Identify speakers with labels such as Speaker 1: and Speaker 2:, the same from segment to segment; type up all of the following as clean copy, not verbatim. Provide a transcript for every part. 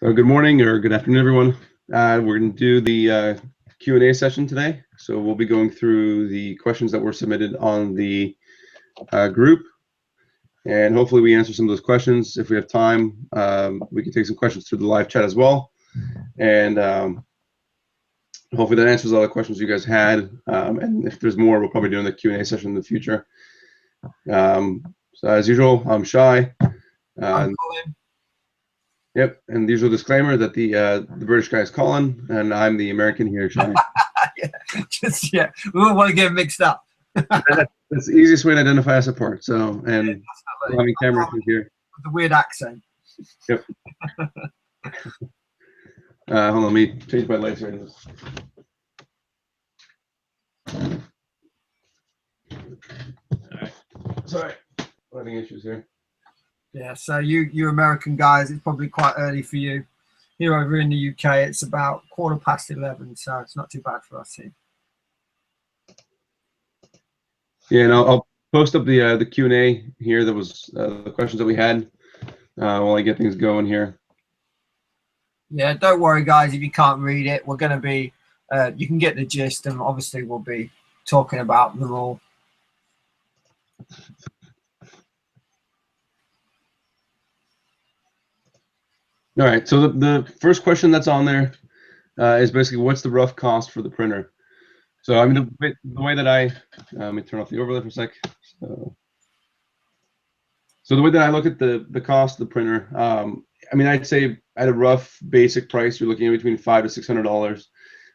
Speaker 1: So good morning or good afternoon, everyone. We're going to do the Q&A session today. So we'll be going through the questions that were submitted on the group, and hopefully we answer some of those questions. If we have time, we can take some questions through the live chat as well, and hopefully that answers all the questions you guys had. And if there's more, we'll probably do in the Q&A session in the future. So as usual, I'm Shy.
Speaker 2: I'm Colin.
Speaker 1: Yep, and the usual disclaimer that the British guy is Colin, and I'm the American here, Sean.
Speaker 2: Yeah, we don't want to get mixed up.
Speaker 1: That's the easiest way to identify us apart. So, and
Speaker 2: Yeah,
Speaker 1: having camera here.
Speaker 2: With a weird accent.
Speaker 1: Yep. Hold on, let me change my lights right now. All right. Sorry, we're having issues here.
Speaker 2: Yeah, so you American guys, it's probably quite early for you. Here over in the UK, it's about 11:15, so it's not too bad for us here.
Speaker 1: Yeah, and I'll post up the Q&A here. That was the questions that we had while I get things going here.
Speaker 2: Yeah, don't worry, guys, if you can't read it. We're going to be, you can get the gist, and obviously we'll be talking about them all.
Speaker 1: All right, so the first question that's on there is basically what's the rough cost for the printer? So I mean the way that I let me turn off the overlay for a sec. So the way that I look at the cost of the printer, I mean I'd say at a rough basic price you're looking at between $500 to $600.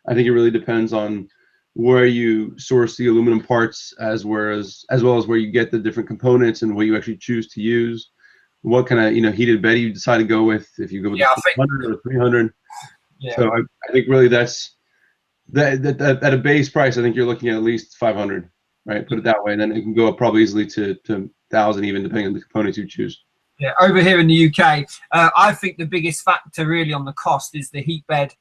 Speaker 1: I think it really depends on where you source the aluminum parts as well as where you get the different components and what you actually choose to use. What kind of heated bed you decide to go with, if you go with 100 or 300.
Speaker 2: Yeah.
Speaker 1: So I think really that's that at a base price. I think you're looking at least 500, right? Put it that way, and then it can go up probably easily to 1,000 even, depending on the components you choose.
Speaker 2: Yeah, over here in the UK, I think the biggest factor really on the cost is the heat bed.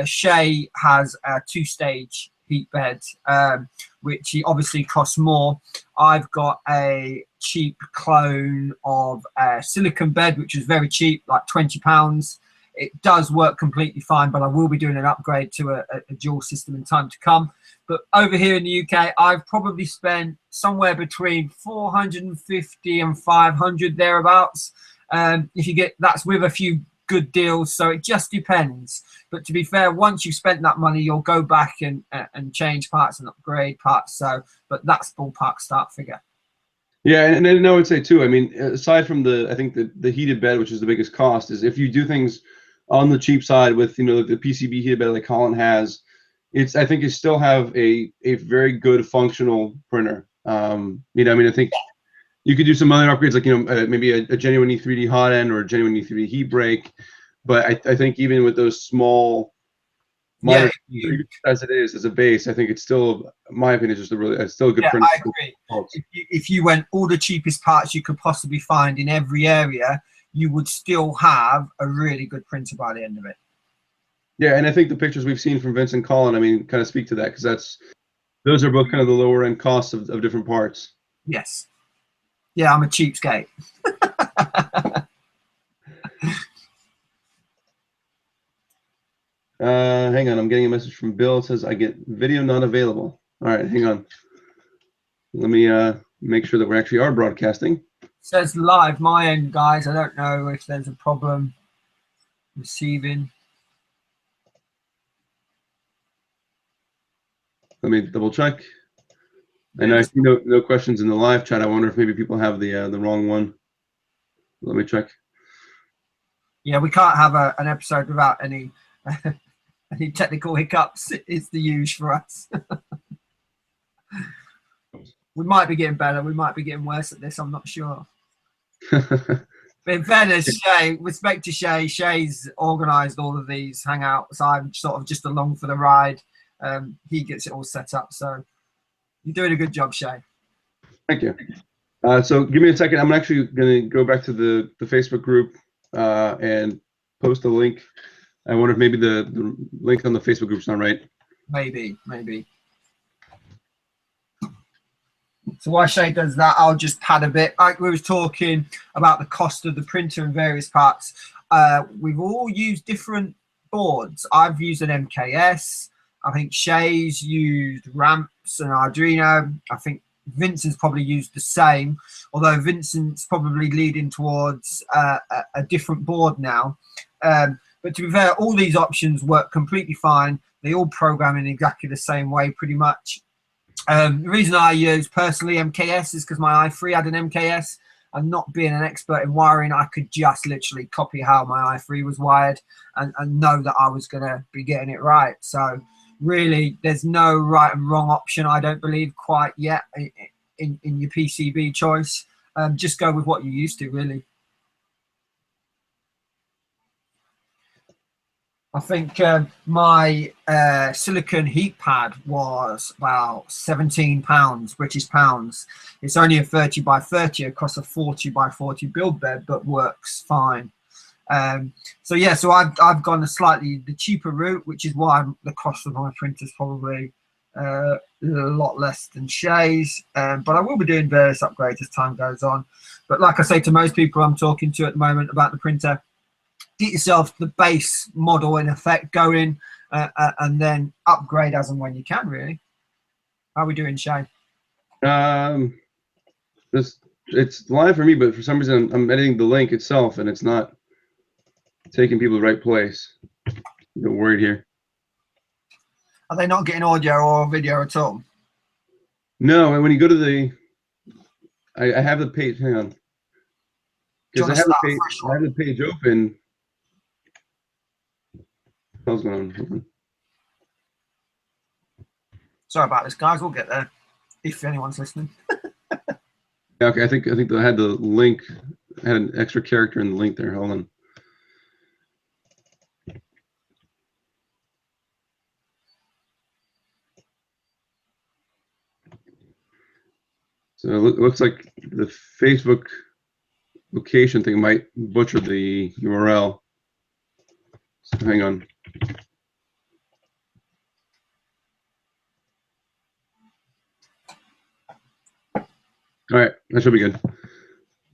Speaker 2: Shay has a 2-stage heat bed, which obviously costs more. I've got a cheap clone of a silicon bed, which is very cheap, like £20. It does work completely fine, but I will be doing an upgrade to a dual system in time to come. But over here in the UK, I've probably spent somewhere between 450 and 500 thereabouts. If you get, that's with a few good deals, so it just depends. But to be fair, once you've spent that money, you'll go back and change parts and upgrade parts. So, but that's ballpark start figure. Yeah,
Speaker 1: and I would say too, I mean, aside from I think the heated bed, which is the biggest cost, is if you do things on the cheap side with the PCB heated bed like Colin has, I think you still have a very good functional printer. I mean, I think you could do some other upgrades, like maybe a genuine E3D hot end or a genuine E3D heat break, but I think even with those small minor, as it is as a base, I think it's still, in my opinion, it's still a good printer.
Speaker 2: I agree. If you went all the cheapest parts you could possibly find in every area, you would still have a really good printer by the end of it.
Speaker 1: Yeah, and I think the pictures we've seen from Vince and Colin, I mean, kind of speak to that, because those are both kind of the lower end costs of different parts.
Speaker 2: Yes. Yeah, I'm a cheapskate.
Speaker 1: Hang on, I'm getting a message from Bill. It says I get video not available. All right, hang on. Let me make sure that we actually are broadcasting.
Speaker 2: It says live my end, guys. I don't know if there's a problem receiving.
Speaker 1: Let me double check. And I see no questions in the live chat. I wonder if maybe people have the wrong one. Let me check.
Speaker 2: Yeah, we can't have an episode without any any technical hiccups. It's the usual for us. We might be getting better. We might be getting worse at this. I'm not sure. But in fairness, Shay, respect to Shay. Shay's organised all of these hangouts. I'm sort of just along for the ride. He gets it all set up. So you're doing a good job, Shay.
Speaker 1: Thank you. So give me a second. I'm actually going to go back to the Facebook group and post a link. I wonder if maybe the link on the Facebook group's not right.
Speaker 2: Maybe. So while Shay does that, I'll just pad a bit. Like we was talking about the cost of the printer and various parts. We've all used different boards. I've used an MKS. I think Shay's used Ramps and Arduino. I think Vincent's probably used the same, although Vincent's probably leading towards a different board now. But to be fair, all these options work completely fine. They all program in exactly the same way, pretty much. The reason I use personally MKS is because my i3 had an MKS, and not being an expert in wiring, I could just literally copy how my i3 was wired and know that I was going to be getting it right. So really, there's no right and wrong option, I don't believe, quite yet in your PCB choice. Just go with what you're used to, really. I think my silicon heat pad was about £17, British pounds. It's only a 30 by 30 across a 40 by 40 build bed, but works fine. So yeah, so I've gone the cheaper route, which is why the cost of my printer is probably a lot less than Shay's. But I will be doing various upgrades as time goes on. But like I say to most people I'm talking to at the moment about the printer, get yourself the base model in effect going, and then upgrade as and when you can, really. How are we doing, Shay?
Speaker 1: It's live for me, but for some reason I'm editing the link itself and it's not taking people to the right place. I'm a bit worried here.
Speaker 2: Are they not getting audio or video at all?
Speaker 1: No, and when you go to the, I have the page, hang on. Because I have the page open. What's going on?
Speaker 2: Sorry about this, guys. We'll get there if anyone's listening.
Speaker 1: Yeah, okay, I think I had the link. I had an extra character in the link there. Hold on. So it looks like the Facebook location thing might butcher the URL. So hang on. All right, that should be good.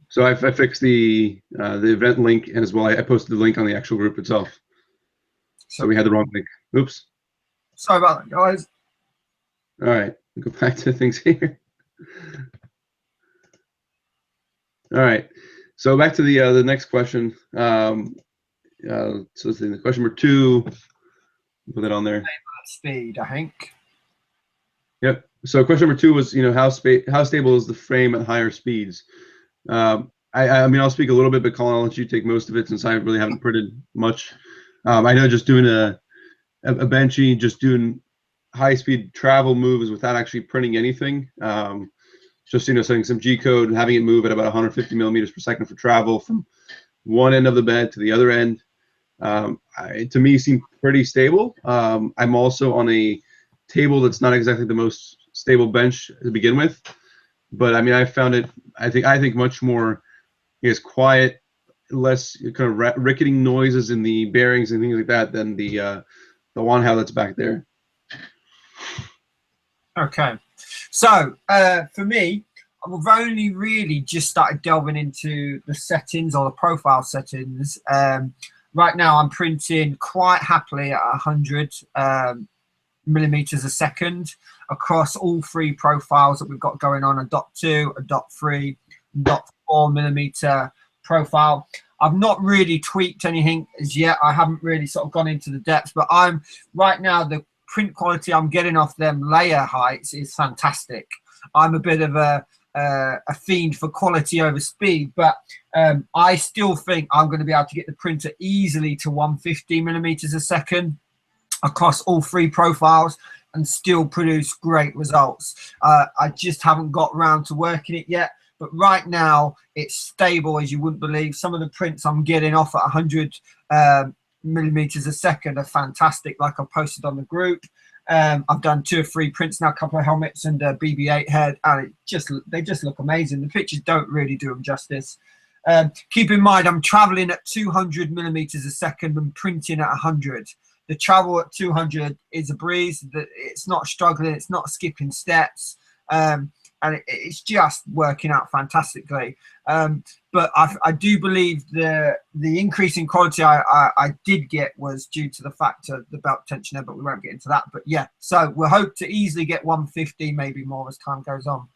Speaker 1: So I fixed the event link, and as well I posted the link on the actual group itself. So we had the wrong link. Oops.
Speaker 2: Sorry about that, guys.
Speaker 1: All right, go back to things here. All right, so back to the next question. So let's see, the question number 2. Put that on there.
Speaker 2: Speed, I think.
Speaker 1: Yep. So question number 2 was, how stable is the frame at higher speeds? I mean, I'll speak a little bit, but Colin, I'll let you take most of it since I really haven't printed much. I know just doing a benchy, just doing high-speed travel moves without actually printing anything. Just setting some G code and having it move at about 150 millimeters per second for travel from one end of the bed to the other end. To me, seemed pretty stable. I'm also on a table that's not exactly the most stable bench to begin with, but I mean, I found it. I think much more quiet, less kind of ricketing noises in the bearings and things like that than the Wanhao that's back there.
Speaker 2: Okay, so for me, I've only really just started delving into the settings or the profile settings. Right now, I'm printing quite happily at 100 millimeters a second across all 3 profiles that we've got going on: a .2, a .3, .4 millimeter profile. I've not really tweaked anything as yet. I haven't really sort of gone into the depths, but I'm right now, the print quality I'm getting off them layer heights is fantastic. I'm a bit of a fiend for quality over speed, but I still think I'm going to be able to get the printer easily to 150 millimeters a second across all 3 profiles and still produce great results. I just haven't got around to working it yet, but right now it's stable as you wouldn't believe. Some of the prints I'm getting off at 100 millimeters a second are fantastic, like I posted on the group. I've done 2 or 3 prints now, a couple of helmets and a BB-8 head, and they just look amazing. The pictures don't really do them justice. Keep in mind, I'm traveling at 200 millimeters a second and printing at 100. The travel at 200 is a breeze. It's not struggling. It's not skipping steps. and it's just working out fantastically. But I do believe the increase in quality I did get was due to the fact of the belt tensioner, but we won't get into that. But yeah, so we'll hope to easily get 150, maybe more as time goes on.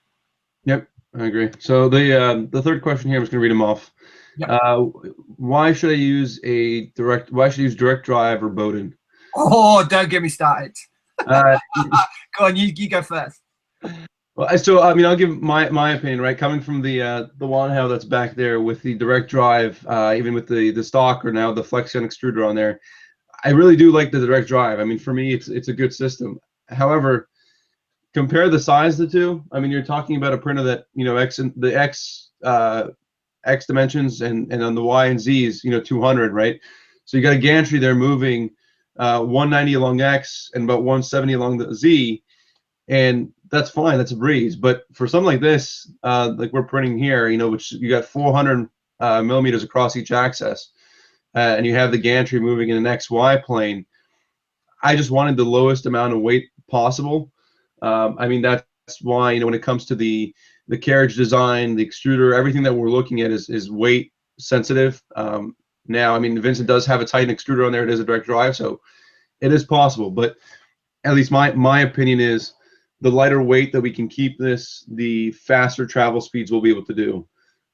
Speaker 1: Yep, I agree. So the third question here, I'm just going to read them off. Yep. Why should I use direct drive or Bowden?
Speaker 2: Oh, don't get me started. Go on, you go first.
Speaker 1: Well, so I mean, I'll give my opinion, right? Coming from the Wanhao that's back there with the direct drive, even with the stock or now the Flexion extruder on there, I really do like the direct drive. I mean, for me, it's a good system. However, compare the size of the two. I mean, you're talking about a printer that, you know, X dimensions and on the Y and Z's, you know, 200, right? So you got a gantry there moving 190 along X and about 170 along the Z, and that's fine, that's a breeze. But for something like this, like we're printing here, you know, which you got 400 millimeters across each axis, and you have the gantry moving in an XY plane, I just wanted the lowest amount of weight possible. I mean, that's why, you know, when it comes to the carriage design, the extruder, everything that we're looking at is weight sensitive. Now, I mean, Vincent does have a Titan extruder on there. It is a direct drive, so it is possible. But at least my opinion is the lighter weight that we can keep this, the faster travel speeds we'll be able to do,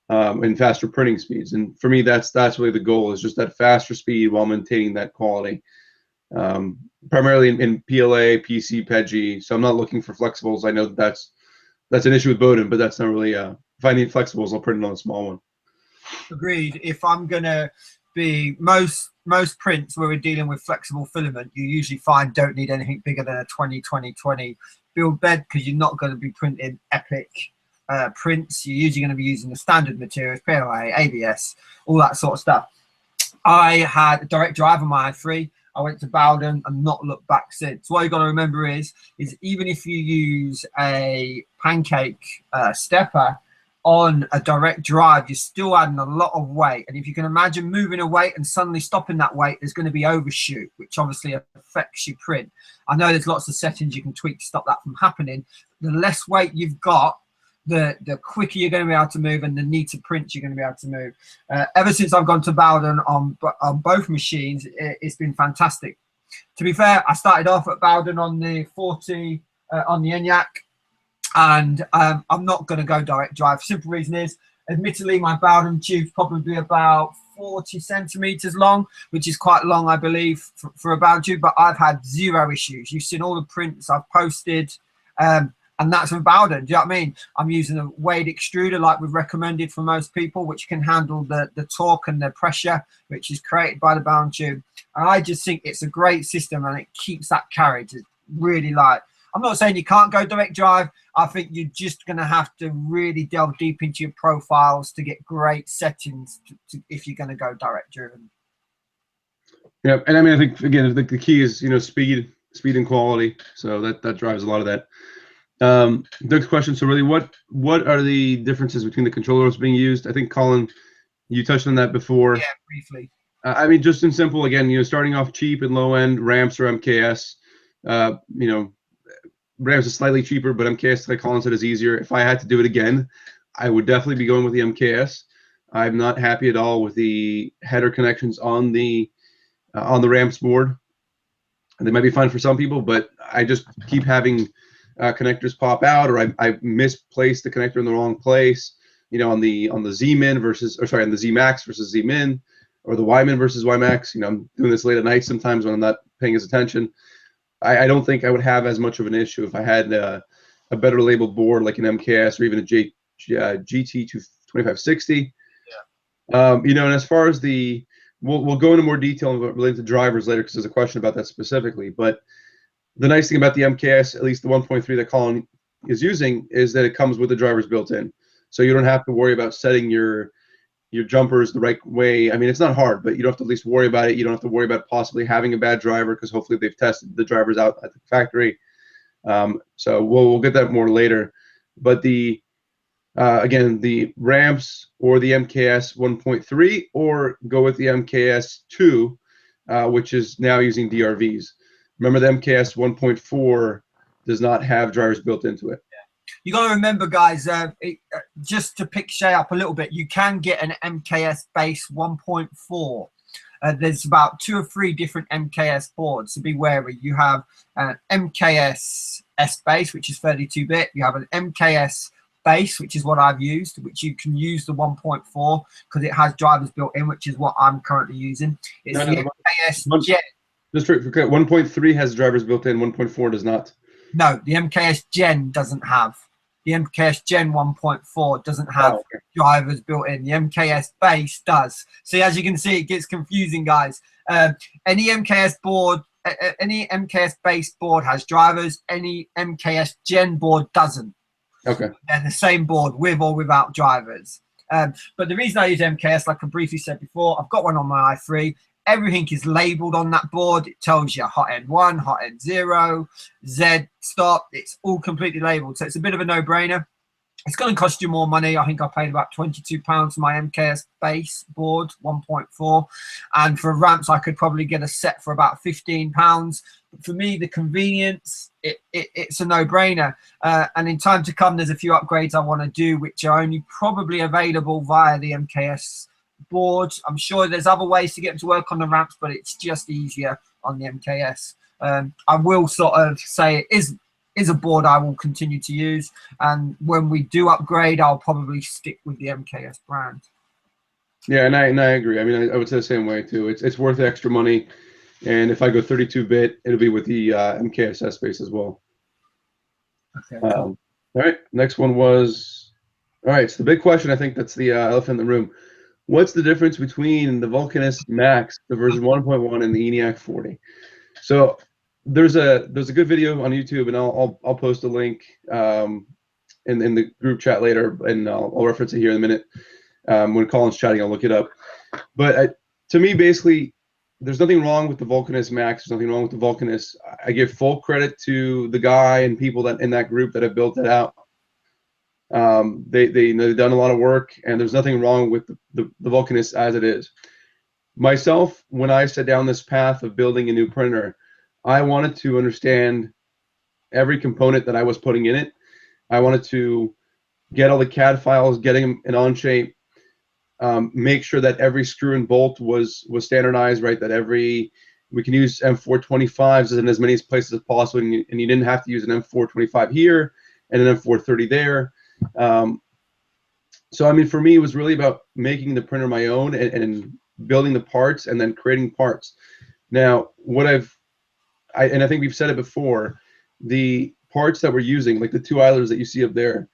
Speaker 1: and faster printing speeds. And for me, that's really the goal, is just that faster speed while maintaining that quality. Primarily in PLA, PC, PEG. So I'm not looking for flexibles. I know that's an issue with Bowden, but that's not really. If I need flexibles, I'll print it on a small one.
Speaker 2: Agreed. If I'm gonna be most prints where we're dealing with flexible filament, you usually find don't need anything bigger than a 20-20-20 build bed, because you're not going to be printing epic prints. You're usually going to be using the standard materials, PLA, ABS, all that sort of stuff. I had a direct drive on my i3. I went to Bowden and not looked back since. What you got to remember is even if you use a pancake stepper on a direct drive, you're still adding a lot of weight. And if you can imagine moving a weight and suddenly stopping that weight, there's going to be overshoot, which obviously affects your print. I know there's lots of settings you can tweak to stop that from happening. The less weight you've got, the quicker you're going to be able to move, and the neater prints you're going to be able to move. Ever since I've gone to Bowden on both machines, it's been fantastic. To be fair, I started off at Bowden on the 40 on the ENIAC, and I'm not going to go direct drive. Simple reason is, admittedly, my Bowden tube's probably about 40 centimeters long, which is quite long, I believe, for a Bowden tube, but I've had zero issues. You've seen all the prints I've posted, and that's from Bowden. Do you know what I mean? I'm using a Wade extruder like we've recommended for most people, which can handle the torque and the pressure, which is created by the Bowden tube. And I just think it's a great system, and it keeps that carriage. It's really light. I'm not saying you can't go direct drive. I think you're just going to have to really delve deep into your profiles to get great settings if you're going to go direct driven.
Speaker 1: Yeah, and I mean, I think again, the key is, you know, speed and quality. So that drives a lot of that. Doug's question. So really, what are the differences between the controllers being used? I think, Colin, you touched on that before.
Speaker 2: Yeah, briefly.
Speaker 1: I mean, just in simple, again, you know, starting off cheap and low end, ramps or MKS. You know, ramps is slightly cheaper, but MKS, like Colin said, is easier. If I had to do it again, I would definitely be going with the MKS. I'm not happy at all with the header connections on the ramps board. They might be fine for some people, but I just keep having connectors pop out, or I misplaced the connector in the wrong place. You know, on the Z-Min versus, or sorry, on the Z-Max versus Z-Min, or the Y-Min versus Y-Max. You know, I'm doing this late at night sometimes when I'm not paying as attention. I don't think I would have as much of an issue if I had a better labeled board like an MKS or even a GT2560. Yeah. You know, and as far as we'll go into more detail related to drivers later, because there's a question about that specifically. But the nice thing about the MKS, at least the 1.3 that Colin is using, is that it comes with the drivers built in, so you don't have to worry about setting your jumpers the right way. I mean, it's not hard, but you don't have to at least worry about it. You don't have to worry about possibly having a bad driver, because hopefully they've tested the drivers out at the factory. So we'll get that more later. But again, the ramps or the MKS 1.3, or go with the MKS 2, which is now using DRVs. Remember, the MKS 1.4 does not have drivers built into it.
Speaker 2: You got to remember, guys, just to pick Shay up a little bit, you can get an MKS base 1.4. There's about 2 or 3 different MKS boards, so be wary. You have an MKS S base, which is 32-bit. You have an MKS base, which is what I've used, which you can use the 1.4 because it has drivers built in, which is what I'm currently using. It's the MKS Gen.
Speaker 1: Just for 1.3 has drivers built in, 1.4 does not.
Speaker 2: No, the MKS Gen doesn't have. The MKS Gen 1.4 doesn't have drivers built in. The MKS base does. See, as you can see, it gets confusing, guys. Any MKS board, any MKS base board has drivers. Any MKS Gen board doesn't.
Speaker 1: Okay.
Speaker 2: They're the same board with or without drivers. But the reason I use MKS, like I briefly said before, I've got one on my i3. Everything is labeled on that board. It tells you hot end 1, hot end 0, Z, stop. It's all completely labeled. So it's a bit of a no-brainer. It's going to cost you more money. I think I paid about £22 for my MKS base board, 1.4. And for ramps, I could probably get a set for about £15. But for me, the convenience, it's a no-brainer. And in time to come, there's a few upgrades I want to do, which are only probably available via the MKS board. I'm sure there's other ways to get them to work on the ramps, but it's just easier on the MKS. I will sort of say it is a board I will continue to use, and when we do upgrade, I'll probably stick with the MKS brand.
Speaker 1: Yeah, and I agree. I mean, I would say the same way too. It's worth the extra money, and if I go 32-bit, it'll be with the MKS base as well.
Speaker 2: Okay. Cool.
Speaker 1: All right, next one was, all right, so the big question, I think that's the elephant in the room. What's the difference between the Vulcanus Max, the version 1.1, and the ENIAC40? So there's a good video on YouTube, and I'll post a link in the group chat later, and I'll reference it here in a minute. When Colin's chatting, I'll look it up. But to me, basically, there's nothing wrong with the Vulcanus Max. There's nothing wrong with the Vulcanus. I give full credit to the guy and people that in that group that have built it out. They've done a lot of work, and there's nothing wrong with the Vulcanus as it is. Myself, when I set down this path of building a new printer, I wanted to understand every component that I was putting in it. I wanted to get all the CAD files, getting them in Onshape, make sure that every screw and bolt was standardized, right? That we can use M425s in as many places as possible, and you didn't have to use an M425 here and an M430 there. So I mean, for me, it was really about making the printer my own and building the parts and then creating parts. Now, and I think we've said it before, the parts that we're using, like the 2 idlers that you see up there,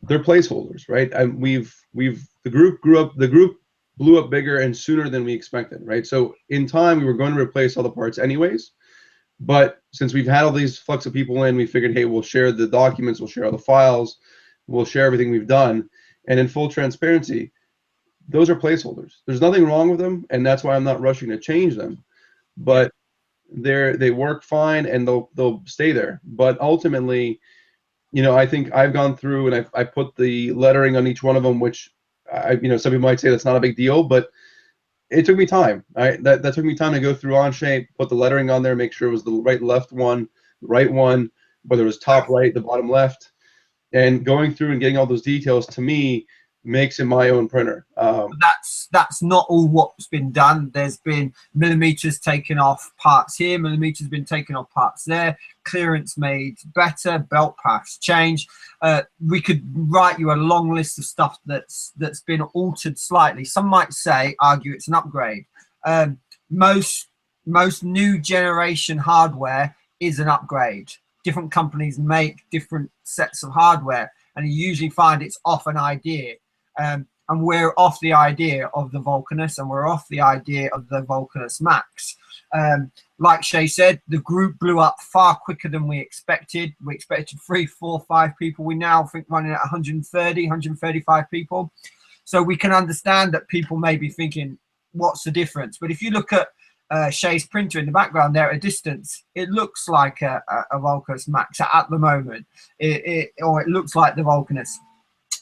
Speaker 1: they're placeholders, right? The group blew up bigger and sooner than we expected, right? So in time, we were going to replace all the parts anyways. But since we've had all these flux of people in, we figured, hey, we'll share the documents, we'll share all the files, we'll share everything we've done. And in full transparency, those are placeholders. There's nothing wrong with them, and that's why I'm not rushing to change them. But they work fine, and they'll stay there. But ultimately, you know, I think I've gone through and I put the lettering on each one of them, which some people might say that's not a big deal, but it took me time. That took me time to go through Onshape, put the lettering on there, make sure it was the right left one, the right one, whether it was top right, the bottom left, and going through and getting all those details, to me, makes it my own printer.
Speaker 2: That's not all what's been done. There's been millimeters taken off parts here, millimeters been taken off parts there, clearance made better, belt paths changed. We could write you a long list of stuff that's been altered slightly. Some might argue it's an upgrade. Most new generation hardware is an upgrade. Different companies make different sets of hardware, and you usually find it's off an idea. And we're off the idea of the Vulcanus, and we're off the idea of the Vulcanus Max. Like Shay said, the group blew up far quicker than we expected. We expected 3, 4, 5 people. We now think running at 130, 135 people. So we can understand that people may be thinking, what's the difference? But if you look at Shay's printer in the background there at a distance, it looks like a Vulcanus Max at the moment, or it looks like the Vulcanus.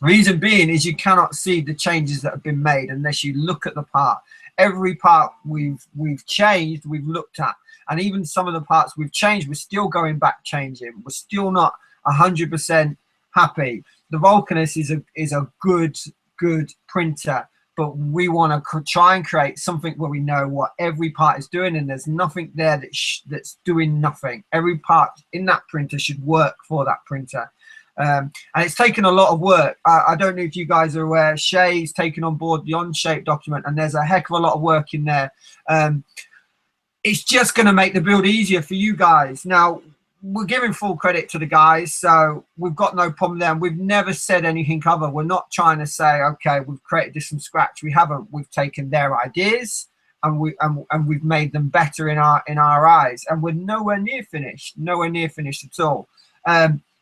Speaker 2: Reason being is you cannot see the changes that have been made unless you look at the part. Every part we've changed, we've looked at, and even some of the parts we've changed, we're still going back changing. We're still not 100% happy. The Vulcanus is a good printer, but we want to try and create something where we know what every part is doing, and there's nothing there that's doing nothing. Every part in that printer should work for that printer. And it's taken a lot of work. I don't know if you guys are aware, Shay's taken on board the Onshape document, and there's a heck of a lot of work in there. It's just going to make the build easier for you guys. Now, we're giving full credit to the guys, so we've got no problem there. And we've never said anything other. We're not trying to say, okay, we've created this from scratch. We haven't. We've taken their ideas and we've made them better in our eyes. And we're nowhere near finished at all.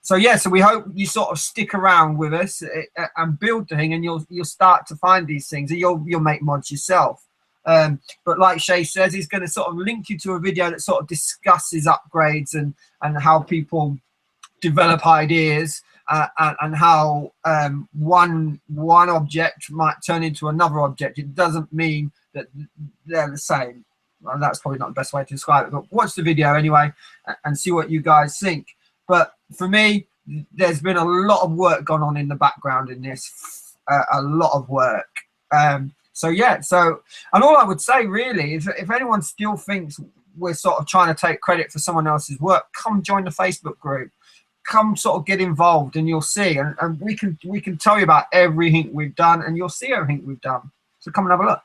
Speaker 2: So yeah, so we hope you sort of stick around with us and build the thing, and you'll start to find these things, and you'll make mods yourself. But like Shay says, he's going to sort of link you to a video that sort of discusses upgrades and how people develop ideas and how one object might turn into another object. It doesn't mean that they're the same. Well, that's probably not the best way to describe it, but watch the video anyway and see what you guys think. But for me, there's been a lot of work gone on in the background in this, a lot of work. So yeah, and all I would say really is if anyone still thinks we're sort of trying to take credit for someone else's work, come join the Facebook group, come sort of get involved, and you'll see, and we can tell you about everything we've done, and you'll see everything we've done. So come and have a look.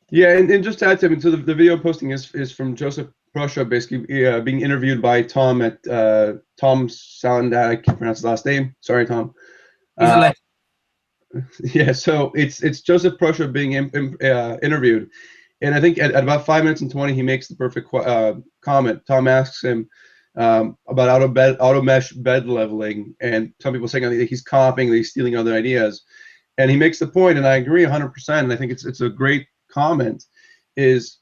Speaker 1: Yeah, and just to add to it, so the video posting is from Joseph Prussia, basically being interviewed by Tom at Tom Sound. I can't pronounce his last name. Sorry, Tom.
Speaker 2: He's a legend.
Speaker 1: Yeah, so it's Joseph Prussia being interviewed, and I think at about 5 minutes and 20 he makes the perfect comment. Tom asks him about auto mesh bed leveling, and some people saying that he's copying, that he's stealing other ideas, and he makes the point, and I agree 100%. And I think it's a great comment. Is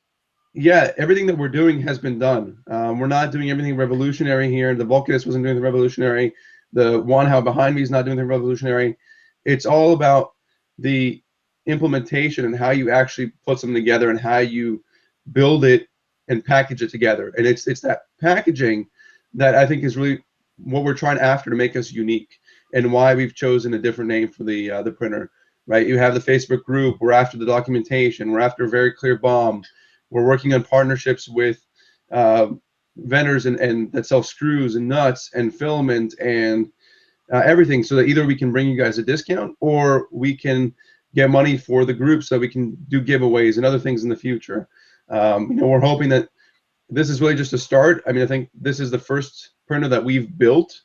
Speaker 1: yeah, everything that we're doing has been done. We're not doing everything revolutionary here. The Vulcanus wasn't doing the revolutionary. The Wanhao behind me is not doing the revolutionary. It's all about the implementation and how you actually put something together and how you build it and package it together. And it's that packaging that I think is really what we're trying after to make us unique, and why we've chosen a different name for the printer. Right? You have the Facebook group. We're after the documentation. We're after a very clear BOM. We're working on partnerships with vendors and that sell screws and nuts and filament and everything, so that either we can bring you guys a discount or we can get money for the group so we can do giveaways and other things in the future. We're hoping that this is really just a start. I mean, I think this is the first printer that we've built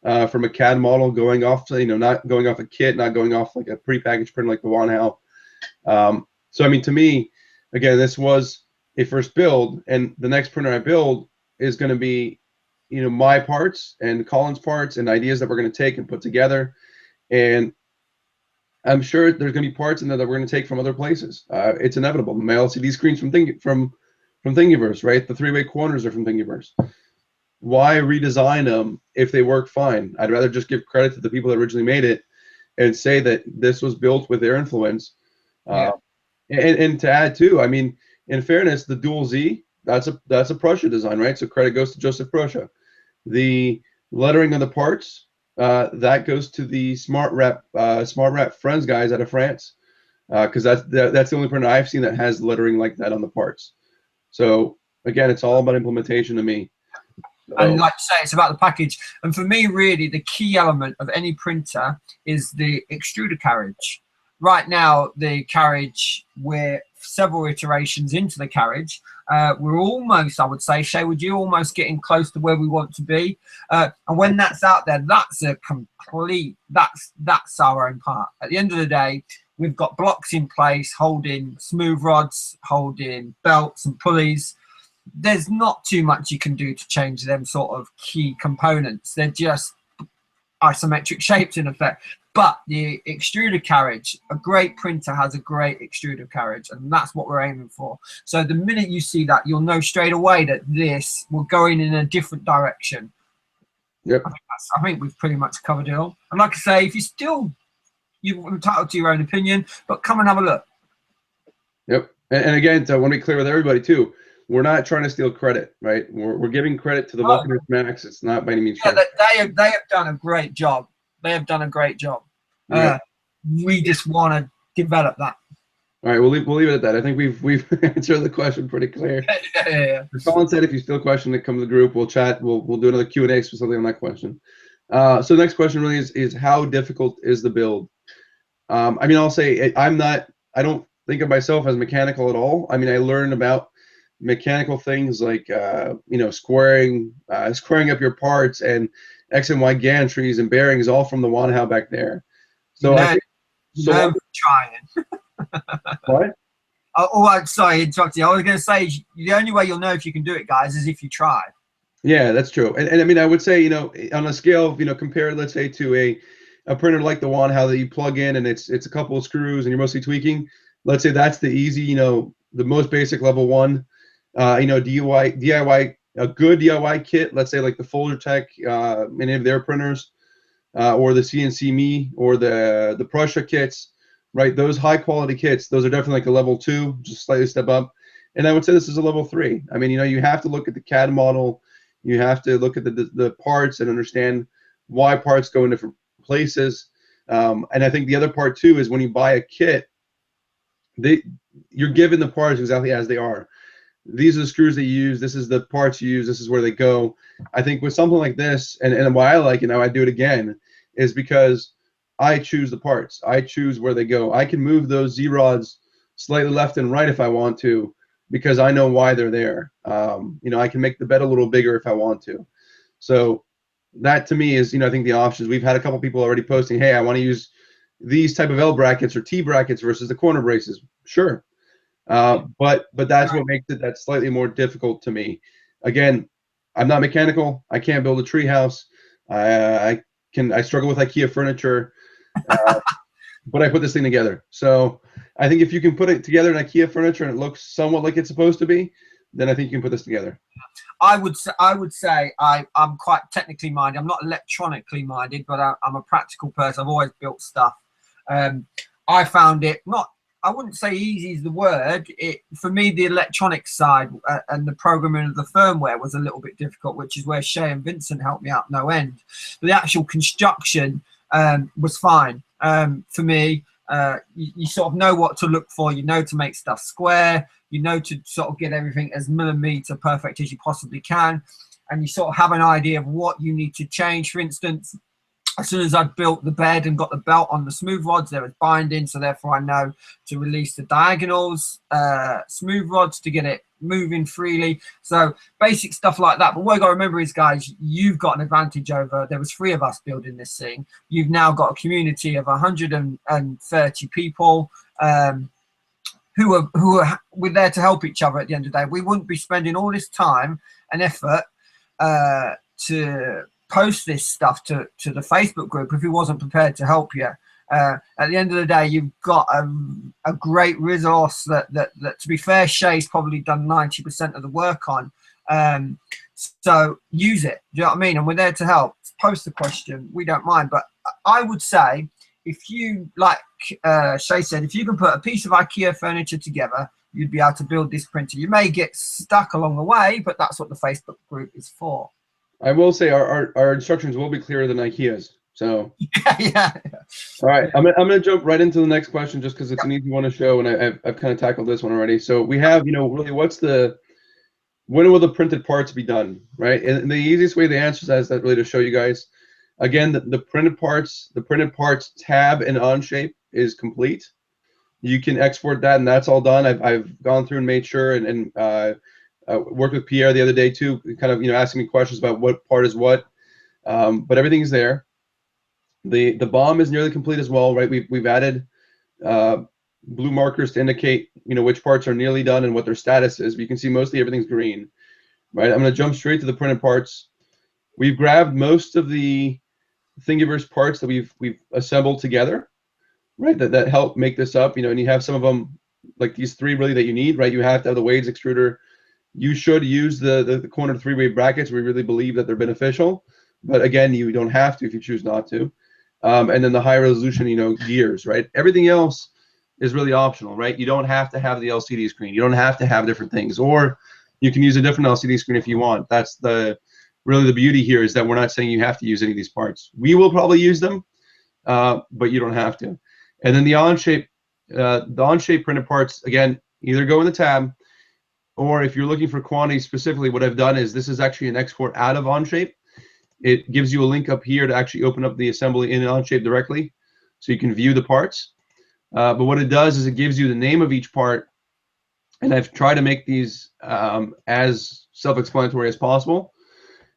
Speaker 1: from a CAD model, going off, not going off a kit, not going off like a prepackaged printer like the Wanhao. So I mean, to me, again, this was a first build, and the next printer I build is going to be my parts and Colin's parts and ideas that we're going to take and put together. And I'm sure there's going to be parts in there that we're going to take from other places. It's inevitable. My LCD screens from Thingiverse, right? The three-way corners are from Thingiverse. Why redesign them if they work fine? I'd rather just give credit to the people that originally made it and say that this was built with their influence.
Speaker 2: Yeah.
Speaker 1: And to add too, I mean, in fairness, the Dual Z, that's a Prussia design, right? So credit goes to Joseph Prussia. The lettering of the parts, that goes to the Smart Wrap Friends guys out of France, because that's the only printer I've seen that has lettering like that on the parts. So again, it's all about implementation to me.
Speaker 2: And like I say, it's about the package. And for me, really, the key element of any printer is the extruder carriage. Right now, the carriage, we're several iterations into the carriage. We're almost, I would say, Shay, would you almost getting close to where we want to be? And when that's out there, that's a complete, that's our own part. At the end of the day, we've got blocks in place holding smooth rods, holding belts and pulleys. There's not too much you can do to change them sort of key components. They're just isometric shapes in effect. But the extruder carriage, a great printer has a great extruder carriage, and that's what we're aiming for. So the minute you see that, you'll know straight away that we're going in a different direction.
Speaker 1: Yep.
Speaker 2: I think we've pretty much covered it all. And like I say, if you're entitled to your own opinion, but come and have a look.
Speaker 1: Yep. And again, I want to be clear with everybody too. We're not trying to steal credit, right? We're giving credit to the Vulcanus Max. It's not by any means.
Speaker 2: Yeah, they have done a great job. They have done a great job.
Speaker 1: Yeah.
Speaker 2: We just want to develop that.
Speaker 1: All right, we'll leave it at that. I think we've answered the question pretty clear.
Speaker 2: Yeah.
Speaker 1: Colin said if you still question it, come to the group. We'll chat. We'll do another Q&A specifically on that question. So the next question really is how difficult is the build? I mean, I'll say I don't think of myself as mechanical at all. I mean, I learned about mechanical things like squaring up your parts and X and Y gantries and bearings all from the Wanhao back there. So I think
Speaker 2: I'm trying.
Speaker 1: What?
Speaker 2: I'm sorry, interrupted you. I was going to say the only way you'll know if you can do it, guys, is if you try.
Speaker 1: Yeah, that's true. And I mean, I would say, on a scale of, compare, let's say, to a printer like the Wanhao that you plug in and it's a couple of screws and you're mostly tweaking. Let's say that's the easy, the most basic level one. DIY, a good DIY kit, let's say like the Folder Tech, any of their printers, or the CNC Me or the Prussia kits, right? Those high quality kits, those are definitely like a level 2, just slightly step up. And I would say this is a level 3. I mean, you have to look at the CAD model, you have to look at the parts and understand why parts go in different places. And I think the other part too is when you buy a kit, you're given the parts exactly as they are. These are the screws that you use. This is the parts you use. This is where they go. I think with something like this, and why I like it now, I do it again, is because I choose the parts. I choose where they go. I can move those Z-rods slightly left and right if I want to, because I know why they're there. I can make the bed a little bigger if I want to. So that to me is, I think the options. We've had a couple people already posting, hey, I want to use these type of L brackets or T brackets versus the corner braces. Sure. But that's what makes it that slightly more difficult to me. Again, I'm not mechanical. I can't build a tree house. I struggle with IKEA furniture, but I put this thing together. So I think if you can put it together in IKEA furniture and it looks somewhat like it's supposed to be, then I think you can put this together.
Speaker 2: I would say I'm quite technically minded. I'm not electronically minded, but I'm a practical person. I've always built stuff. I found it I wouldn't say easy is the word. For me, the electronic side and the programming of the firmware was a little bit difficult, which is where Shay and Vincent helped me out no end. But the actual construction was fine for me. You sort of know what to look for. You know to make stuff square. You know to sort of get everything as millimeter perfect as you possibly can. And you sort of have an idea of what you need to change. For instance, as soon as I built the bed and got the belt on the smooth rods, there was binding, so therefore I know to release the diagonals, smooth rods to get it moving freely. So basic stuff like that. But what you got to remember is, guys, you've got an advantage over. There was 3 of us building this thing. You've now got a community of 130 people who are we're there to help each other. At the end of the day, we wouldn't be spending all this time and effort to post this stuff to the Facebook group if he wasn't prepared to help you. At the end of the day, you've got a great resource that to be fair, Shay's probably done 90% of the work on. So use it. Do you know what I mean? And we're there to help. Post the question. We don't mind. But I would say, if you, like Shay said, if you can put a piece of IKEA furniture together, you'd be able to build this printer. You may get stuck along the way, but that's what the Facebook group is for.
Speaker 1: I will say our instructions will be clearer than IKEA's. So
Speaker 2: yeah.
Speaker 1: All right, I'm gonna jump right into the next question just because it's an easy one to show, and I've kind of tackled this one already. So we have, really when will the printed parts be done, right? And the easiest way to answer that is really to show you guys. Again, the printed parts tab in Onshape is complete. You can export that, and that's all done. I've gone through and made sure, and worked with Pierre the other day too, kind of asking me questions about what part is what, but everything's there. The BOM is nearly complete as well, right? We've added blue markers to indicate which parts are nearly done and what their status is. But you can see mostly everything's green, right? I'm going to jump straight to the printed parts. We've grabbed most of the Thingiverse parts that we've assembled together, right? That help make this up, and you have some of them like these 3 really that you need, right? You have to have the Wade's extruder. You should use the corner 3-way brackets. We really believe that they're beneficial, but again, you don't have to if you choose not to. And then the high resolution, gears, right? Everything else is really optional, right? You don't have to have the LCD screen. You don't have to have different things, or you can use a different LCD screen if you want. That's really the beauty here, is that we're not saying you have to use any of these parts. We will probably use them, but you don't have to. And then the on-shape printed parts, again, either go in the tab, or if you're looking for quantity specifically, what I've done is this is actually an export out of Onshape. It gives you a link up here to actually open up the assembly in Onshape directly, so you can view the parts. But what it does is it gives you the name of each part, and I've tried to make these as self-explanatory as possible.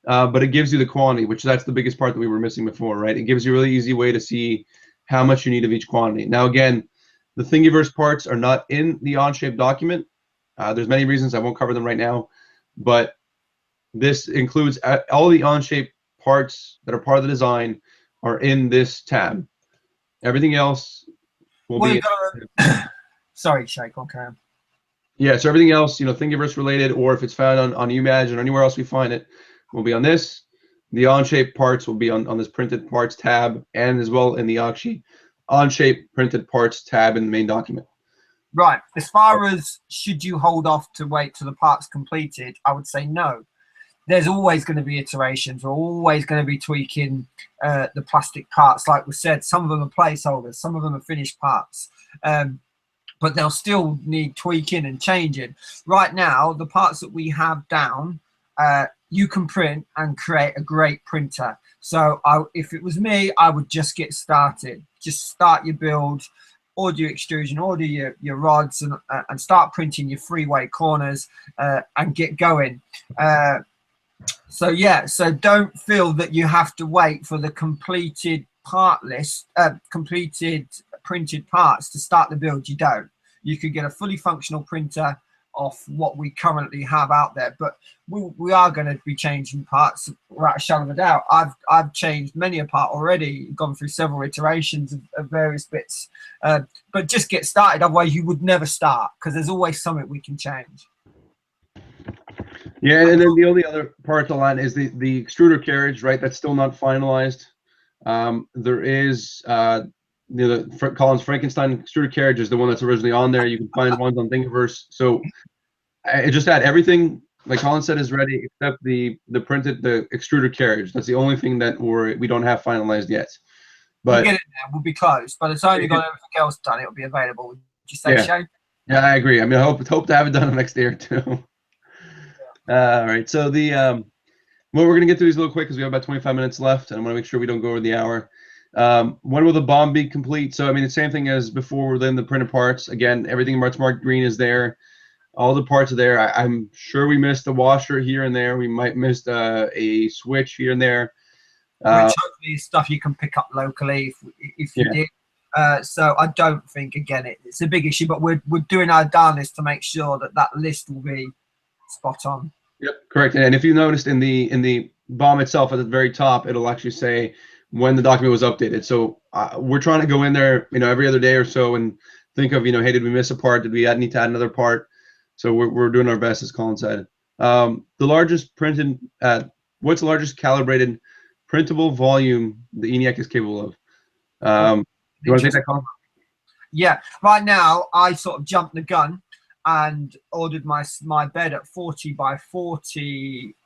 Speaker 1: But it gives you the quantity, which that's the biggest part that we were missing before, right? It gives you a really easy way to see how much you need of each quantity. Now, again, the Thingiverse parts are not in the Onshape document. There's many reasons. I won't cover them right now, but this includes all the Onshape parts that are part of the design are in this tab. Everything else will be.
Speaker 2: Sorry, Shake. Okay.
Speaker 1: Yeah, so everything else, Thingiverse related, or if it's found on UMag or anywhere else we find it, will be on this. The Onshape parts will be on this printed parts tab, and as well in the Onshape printed parts tab in the main document.
Speaker 2: Right. As far as should you hold off to wait till the part's completed, I would say no. There's always going to be iterations. We're always going to be tweaking the plastic parts. Like we said, some of them are placeholders, some of them are finished parts. But they'll still need tweaking and changing. Right now, the parts that we have down, you can print and create a great printer. So if it was me, I would just get started. Just start your build, order your extrusion, order your rods, and start printing your freeway corners and get going. So yeah, so don't feel that you have to wait for the completed part list, completed printed parts to start the build. You don't. You could get a fully functional printer off what we currently have out there, but we are going to be changing parts without a shadow of a doubt. I've changed many a part already, gone through several iterations of various bits, but just get started. Otherwise you would never start, because there's always something we can change.
Speaker 1: Yeah, and then the only other part to line is the extruder carriage, right? That's still not finalized. There is Colin's Frankenstein extruder carriage is the one that's originally on there. You can find ones on Thingiverse. So I just had everything, like Colin said, is ready except the extruder carriage. That's the only thing that we don't have finalized yet. But
Speaker 2: we'll get it there. We'll be close. By the time you've got everything else done, it'll be available. Would you say, Shay?
Speaker 1: Yeah, I agree. I mean, I hope to have it done in the next day or two. All right. So we're gonna get through these a little quick because we have about 25 minutes left, and I want to make sure we don't go over the hour. When will the bomb be complete? So I mean, the same thing as before within the printed parts. Again, everything marked green is there. All the parts are there. I'm sure we missed a washer here and there. We might miss a switch here and there.
Speaker 2: Which hopefully is stuff you can pick up locally if you did. So I don't think, again, it's a big issue, but we're doing our darnest to make sure that list will be spot on. Yep,
Speaker 1: correct. And if you noticed in the BOM itself at the very top, it'll actually say when the document was updated. So we're trying to go in there, every other day or so and think of, hey, did we miss a part? Did we need to add another part? So we're doing our best, as Colin said. The largest printed, what's the largest calibrated printable volume the ENIAC is capable of? You want to take that, Colin?
Speaker 2: Yeah, right now I sort of jumped the gun and ordered my bed at 40 by 40,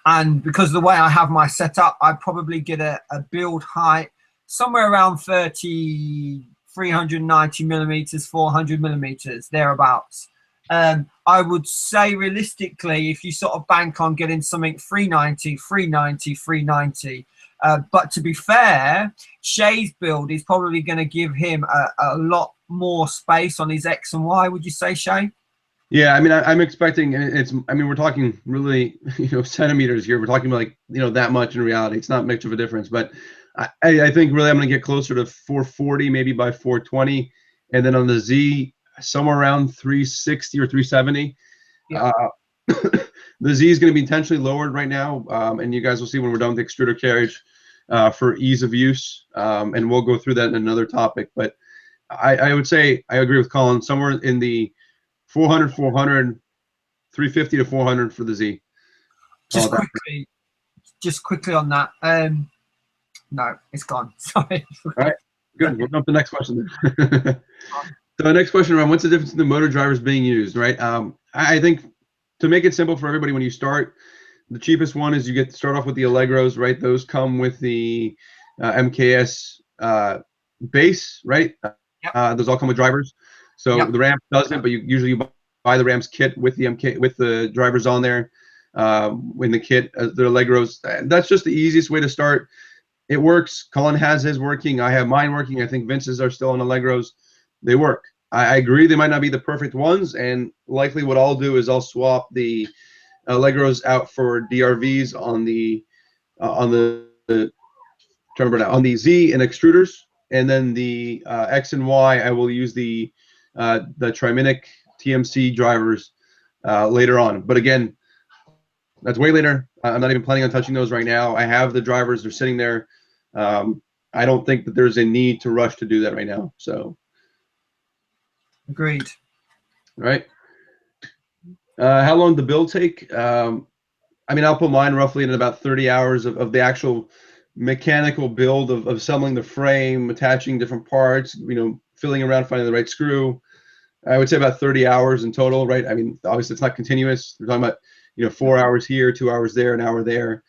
Speaker 2: and because of the way I have my setup, I probably get a build height somewhere around 390 millimeters, 400 millimeters, thereabouts. I would say realistically, if you sort of bank on getting something 390, but to be fair, Shay's build is probably going to give him a lot more space on his X and Y. Would you say, Shay?
Speaker 1: Yeah, I mean, I'm expecting we're talking really, centimeters here. We're talking about that much in reality. It's not much of a difference, but I think really I'm going to get closer to 440, maybe by 420, and then on the Z somewhere around 360 or 370. Yeah. The Z is going to be intentionally lowered right now, and you guys will see when we're done with the extruder carriage for ease of use, and we'll go through that in another topic. But I would say I agree with Colin, somewhere in the 400, 350 to 400 for the Z.
Speaker 2: Just quickly on that. No, it's gone. Sorry.
Speaker 1: All right, good. We'll jump to the next question then. So the next question around, what's the difference in the motor drivers being used, right? I think to make it simple for everybody, when you start, the cheapest one is you start off with the Allegros, right? Those come with the 3 volts, 4 volts, 6 volts, 12 volts. And then MKS base, right?
Speaker 2: Yep.
Speaker 1: Those all come with drivers. So
Speaker 2: Yep.
Speaker 1: the Ram doesn't, but you usually buy the Rams kit with the MK with the drivers on there. In the kit, the Allegros. That's just the easiest way to start. It works. Colin has his working. I have mine working. I think Vince's are still on Allegros. They work. I agree they might not be the perfect ones, and likely what I'll do is I'll swap the Allegros out for DRVs on the on the Z and extruders, and then the X and Y I will use the Triminic TMC drivers later on. But again, that's way later. I'm not even planning on touching those right now. I have the drivers; they're sitting there. I don't think that there's a need to rush to do that right now. So,
Speaker 2: Agreed.
Speaker 1: right. How long did the build take? I mean, I'll put mine roughly in about 30 hours of the actual mechanical build of assembling the frame, attaching different parts, filling around, finding the right screw. I would say about 30 hours in total, right? I mean, obviously it's not continuous. We're talking about, 4 hours here, 2 hours there, an hour there.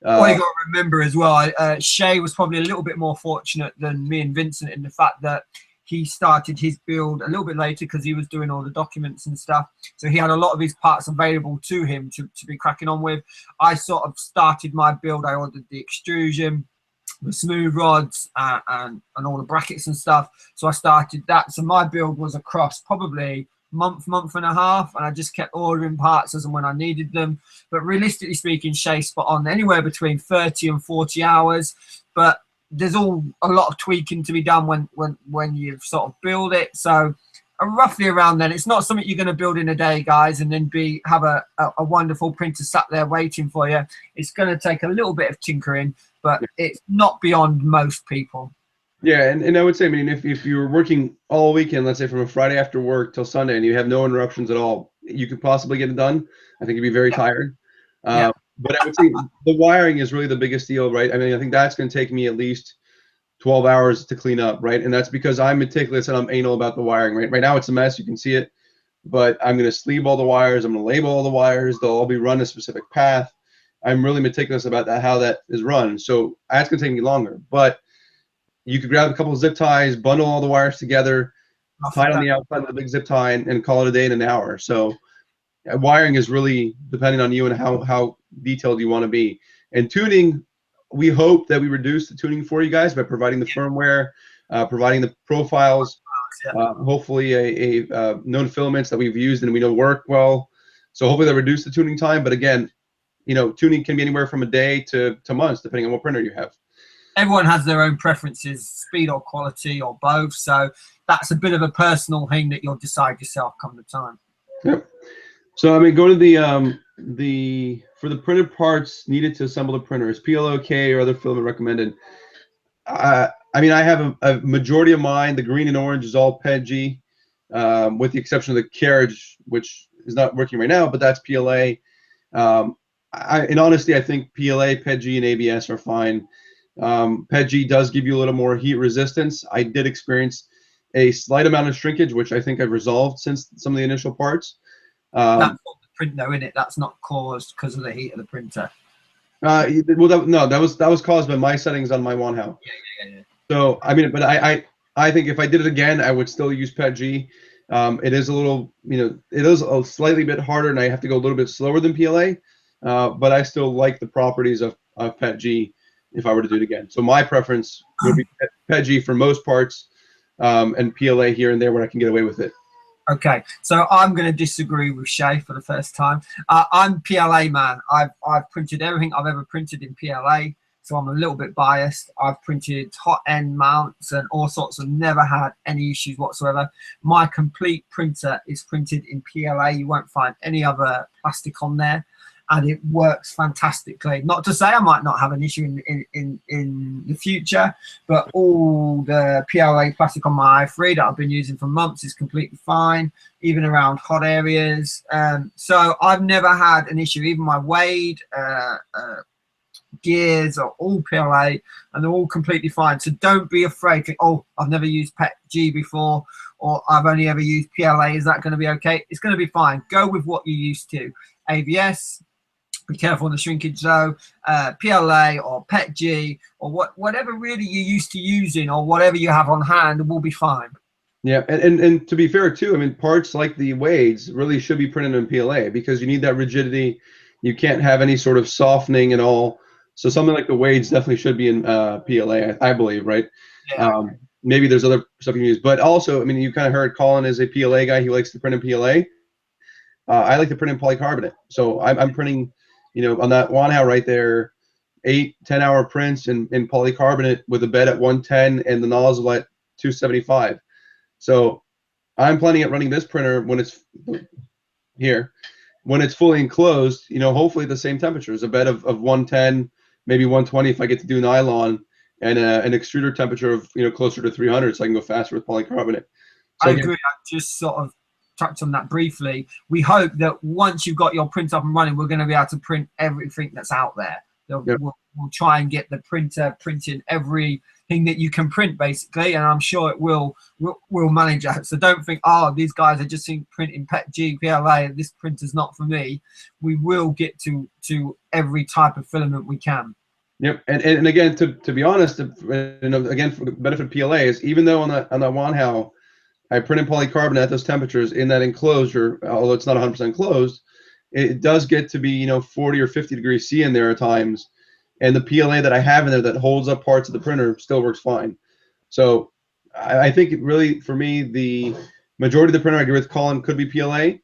Speaker 2: Well, you got to remember as well, Shay was probably a little bit more fortunate than me and Vincent in the fact that he started his build a little bit later because he was doing all the documents and stuff. So he had a lot of his parts available to him to be cracking on with. I sort of started my build. I ordered the extrusion, the smooth rods, and all the brackets and stuff. So I started that. So my build was across probably month and a half, and I just kept ordering parts as and when I needed them. But realistically speaking, Shay's spot on, anywhere between 30 and 40 hours. But there's a lot of tweaking to be done when you sort of build it. So roughly around then. It's not something you're going to build in a day, guys, and then have a wonderful printer sat there waiting for you. It's going to take a little bit of tinkering, but it's not beyond most people.
Speaker 1: Yeah, and I would say, I mean, if you're working all weekend, let's say from a Friday after work till Sunday, and you have no interruptions at all, you could possibly get it done. I think you'd be very tired. But I would say the wiring is really the biggest deal, right? I mean, I think that's going to take me at least 12 hours to clean up, right? And that's because I'm meticulous and I'm anal about the wiring, right? Right now it's a mess. You can see it. But I'm going to sleeve all the wires. I'm going to label all the wires. They'll all be run a specific path. I'm really meticulous about that, how that is run. So that's going to take me longer. But you could grab a couple of zip ties, bundle all the wires together, tie it on the outside of the big zip tie, and call it a day in an hour. So wiring is really depending on you and how detailed you want to be. And tuning, we hope that we reduce the tuning for you guys by providing the firmware, providing the profiles, hopefully a known filaments that we've used and we know work well. So hopefully that reduce the tuning time. But again, tuning can be anywhere from a day to months, depending on what printer you have.
Speaker 2: Everyone has their own preferences, speed or quality or both. So that's a bit of a personal thing that you'll decide yourself come the time.
Speaker 1: Yep. So I mean, go to the for the printed parts needed to assemble the printer, is PLOK or other filament recommended? I mean, I have a majority of mine. The green and orange is all PEG, with the exception of the carriage, which is not working right now, but that's PLA. In honesty, I think PLA, PEG, and ABS are fine. PEG does give you a little more heat resistance. I did experience a slight amount of shrinkage, which I think I've resolved since some of the initial parts.
Speaker 2: That's not the print, though, isn't it? That's not caused because of the heat of the printer.
Speaker 1: Well, that was caused by my settings on my Wanhao.
Speaker 2: Yeah.
Speaker 1: So I mean, but I think if I did it again, I would still use PEG. It is a little, it is a slightly bit harder, and I have to go a little bit slower than PLA. But I still like the properties of PEG if I were to do it again. So my preference would be PEG for most parts, and PLA here and there when I can get away with it.
Speaker 2: Okay, so I'm going to disagree with Shay for the first time. I'm PLA man. I've printed everything I've ever printed in PLA, so I'm a little bit biased. I've printed hot end mounts and all sorts of, never had any issues whatsoever. My complete printer is printed in PLA. You won't find any other plastic on there, and it works fantastically. Not to say I might not have an issue in the future, but all the PLA plastic on my i3 that I've been using for months is completely fine, even around hot areas. So I've never had an issue. Even my Wade gears are all PLA, and they're all completely fine. So don't be afraid to, oh, I've never used PEG before, or I've only ever used PLA. Is that going to be okay? It's going to be fine. Go with what you're used to. ABS, Be careful on the shrinkage though. PLA or PETG or whatever really you're used to using, or whatever you have on hand will be fine.
Speaker 1: Yeah, and to be fair too, I mean, parts like the Wades really should be printed in PLA because you need that rigidity. You can't have any sort of softening at all. So something like the Wades definitely should be in PLA, I believe, right?
Speaker 2: Yeah.
Speaker 1: Maybe there's other stuff you can use, but also, I mean, you kind of heard Colin is a PLA guy. He likes to print in PLA. I like to print in polycarbonate. So I'm printing, you know, on that Wanhao right there, 8-10 hour prints in polycarbonate with a bed at 110 and the nozzle at 275. So I'm planning at running this printer when it's here, when it's fully enclosed, you know, hopefully the same temperatures, a bed of 110, maybe 120 if I get to do nylon, and an extruder temperature of, you know, closer to 300 so I can go faster with polycarbonate. So
Speaker 2: I agree. I just sort of touched on that briefly. We hope that once you've got your print up and running, we're going to be able to print everything that's out there.
Speaker 1: Yep.
Speaker 2: We'll try and get the printer printing everything that you can print, basically, and I'm sure it will manage that. So don't think, oh, these guys are just printing PETG, PLA, and this printer's not for me. We will get to every type of filament we can.
Speaker 1: Yep, and again, to be honest, again, for the benefit of PLA is, even though on that Wanhao I print in polycarbonate at those temperatures in that enclosure, although it's not 100% closed, it does get to be, you know, 40 or 50 degrees C in there at times, and the PLA that I have in there that holds up parts of the printer still works fine. So I think it really, for me, the majority of the printer, I agree with Colin, could be PLA.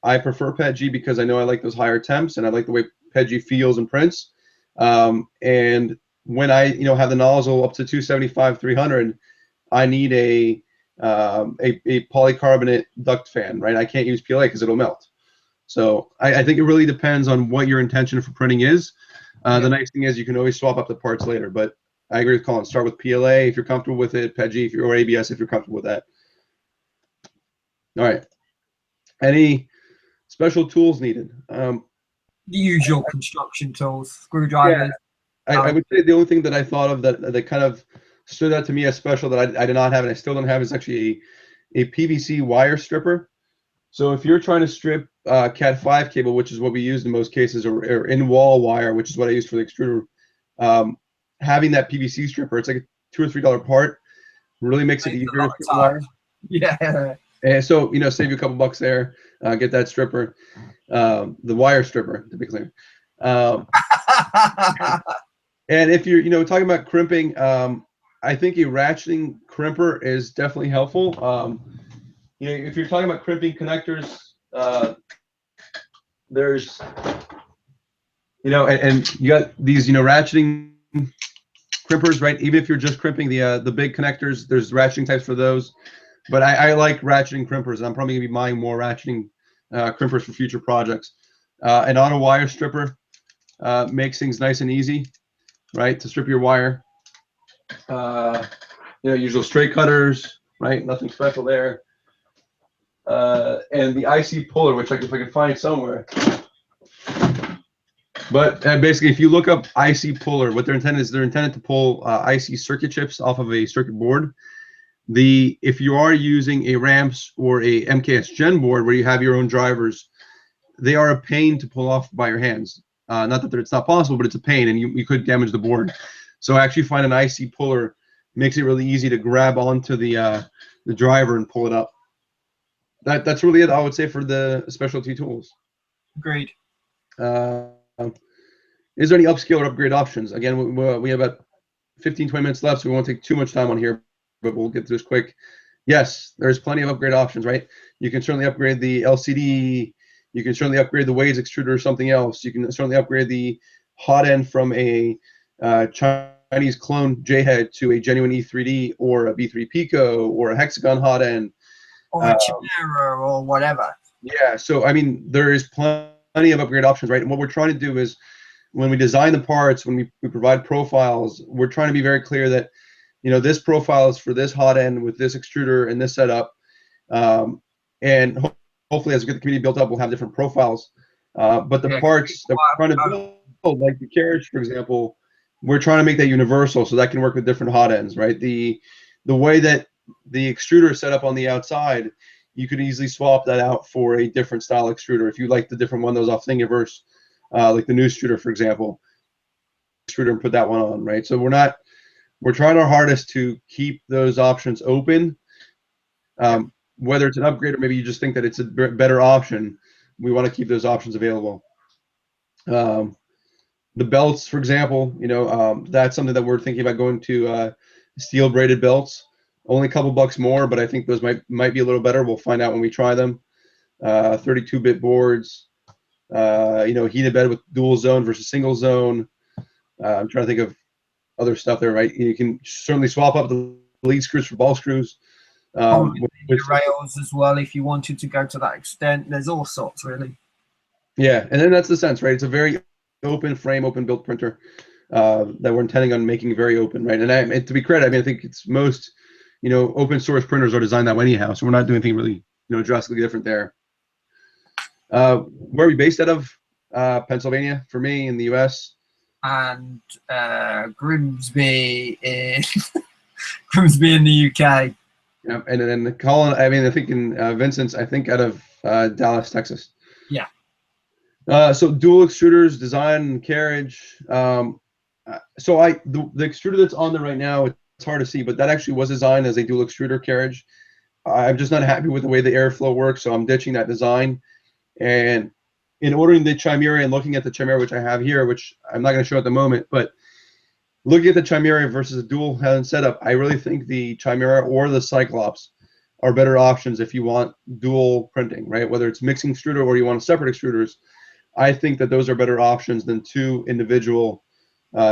Speaker 1: I prefer PETG because I know I like those higher temps and I like the way PETG feels and prints. And when I, you know, have the nozzle up to 275, 300, I need a polycarbonate duct fan, right? I can't use PLA because it'll melt. So I think it really depends on what your intention for printing is. The nice thing is you can always swap up the parts later, but I agree with Colin. Start with PLA if you're comfortable with it, PETG or ABS if you're comfortable with that. All right. Any special tools needed?
Speaker 2: The usual construction tools, screwdrivers.
Speaker 1: Yeah, I would say the only thing that I thought of that kind of stood out to me as special that I did not have and I still don't have is actually a PVC wire stripper. So if you're trying to strip Cat5 cable, which is what we use in most cases, or in-wall wire, which is what I use for the extruder, having that PVC stripper, it's like a $2 or $3 part, really makes it easier to strip wire.
Speaker 2: Yeah.
Speaker 1: And so, you know, save you a couple bucks there. Get that stripper, the wire stripper, to be clear. And if you're, you know, talking about crimping, I think a ratcheting crimper is definitely helpful. You know, if you're talking about crimping connectors, there's, you know, and you got these, you know, ratcheting crimpers, right? Even if you're just crimping the big connectors, there's ratcheting types for those. But I like ratcheting crimpers, and I'm probably gonna be buying more ratcheting crimpers for future projects. An auto wire stripper makes things nice and easy, right? To strip your wire. You know, usual straight cutters, right? Nothing special there. And the IC puller, which if I can find somewhere. But basically, if you look up IC puller, what they're intended to pull IC circuit chips off of a circuit board. If you are using a ramps or a MKS gen board where you have your own drivers, they are a pain to pull off by your hands. Not that it's not possible, but it's a pain, and you could damage the board. So actually, find an IC puller makes it really easy to grab onto the driver and pull it up. That's really it, I would say, for the specialty tools.
Speaker 2: Agreed.
Speaker 1: Is there any upscale or upgrade options? Again, we have about 15-20 minutes left, so we won't take too much time on here, but we'll get through this quick. Yes, there's plenty of upgrade options, right? You can certainly upgrade the LCD. You can certainly upgrade the Wade's extruder or something else. You can certainly upgrade the hot end from a Chinese clone J-head to a genuine E3D or a V3 Pico or a hexagon hot end.
Speaker 2: Or a Chimera or whatever.
Speaker 1: Yeah, so I mean, there is plenty of upgrade options, right? And what we're trying to do is, when we design the parts, when we provide profiles, we're trying to be very clear that, you know, this profile is for this hot end with this extruder and this setup. And hopefully, as we get the community built up, we'll have different profiles. But the parts that we're trying to build, like the carriage, for example, we're trying to make that universal so that can work with different hot ends, right? The way that the extruder is set up on the outside, you could easily swap that out for a different style extruder. If you like the different one that was off Thingiverse, like the new extruder, for example, extruder and put that one on, right? So we're trying our hardest to keep those options open. Whether it's an upgrade or maybe you just think that it's a better option, we want to keep those options available. The belts, for example, that's something that we're thinking about going to steel braided belts. Only a couple bucks more, but I think those might be a little better. We'll find out when we try them. 32-bit boards, heated bed with dual zone versus single zone. I'm trying to think of other stuff there, right? You can certainly swap up the lead screws for ball screws.
Speaker 2: With rails as well, if you wanted to go to that extent. There's all sorts, really.
Speaker 1: Yeah, and then that's the sense, right? It's a very open frame, open build printer that we're intending on making very open, right? And to be credit, I mean, I think it's most, open source printers are designed that way anyhow, so we're not doing anything really, drastically different there. Where are we based out of? Pennsylvania for me in the U.S.
Speaker 2: And Grimsby in Grimsby in the UK.
Speaker 1: Yeah, and then Colin, I mean, I think in Vincent's, I think out of Dallas, Texas.
Speaker 2: Yeah.
Speaker 1: So dual extruders, design and carriage. So the extruder that's on there right now, it's hard to see, but that actually was designed as a dual extruder carriage. I'm just not happy with the way the airflow works, so I'm ditching that design. And in ordering the Chimera and looking at the Chimera, which I have here, which I'm not going to show at the moment, but looking at the Chimera versus a dual head setup, I really think the Chimera or the Cyclops are better options if you want dual printing, right? Whether it's mixing extruder or you want separate extruders, I think that those are better options than two individual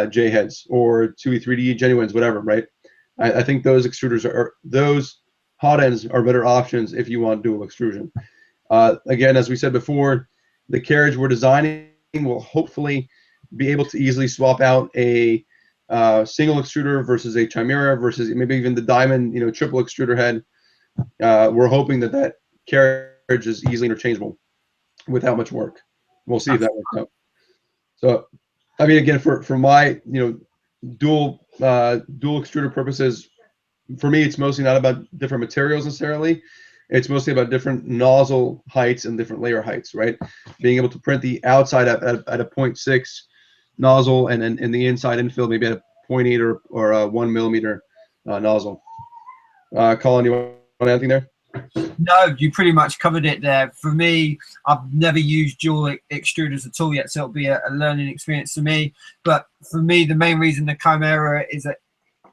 Speaker 1: J heads or two E3D genuines, whatever, right? I think those extruders those hot ends are better options if you want dual extrusion. Again, as we said before, the carriage we're designing will hopefully be able to easily swap out a single extruder versus a Chimera versus maybe even the diamond, triple extruder head. We're hoping that carriage is easily interchangeable without much work. We'll see if that works out. So, I mean, again, for my dual extruder purposes, for me, it's mostly not about different materials necessarily. It's mostly about different nozzle heights and different layer heights, right? Being able to print the outside at a 0.6 nozzle and then the inside infill maybe at a 0.8 or a 1 millimeter nozzle. Colin, you want anything there?
Speaker 2: No, you pretty much covered it there. For me, I've never used dual extruders at all yet, so it'll be a learning experience for me. But for me, the main reason the Chimera is that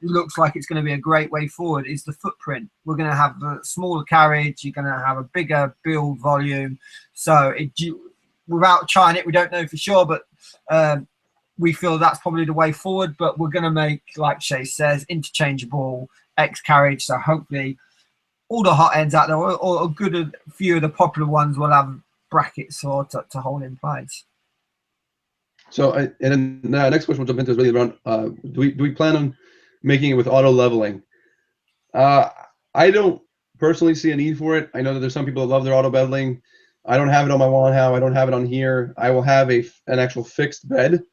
Speaker 2: it looks like it's going to be a great way forward is the footprint. We're going to have a smaller carriage. You're going to have a bigger build volume. So without trying it, we don't know for sure, but we feel that's probably the way forward. But we're going to make, like Shay says, interchangeable X carriage. So hopefully all the hot ends out there, or a good few of the popular ones, will have brackets or to hold in place.
Speaker 1: So, and then the next question we'll jump into is really around, do we plan on making it with auto leveling? I don't personally see a need for it. I know that there's some people that love their auto beveling. I don't have it on my Wanhao. I don't have it on here. I will have an actual fixed bed.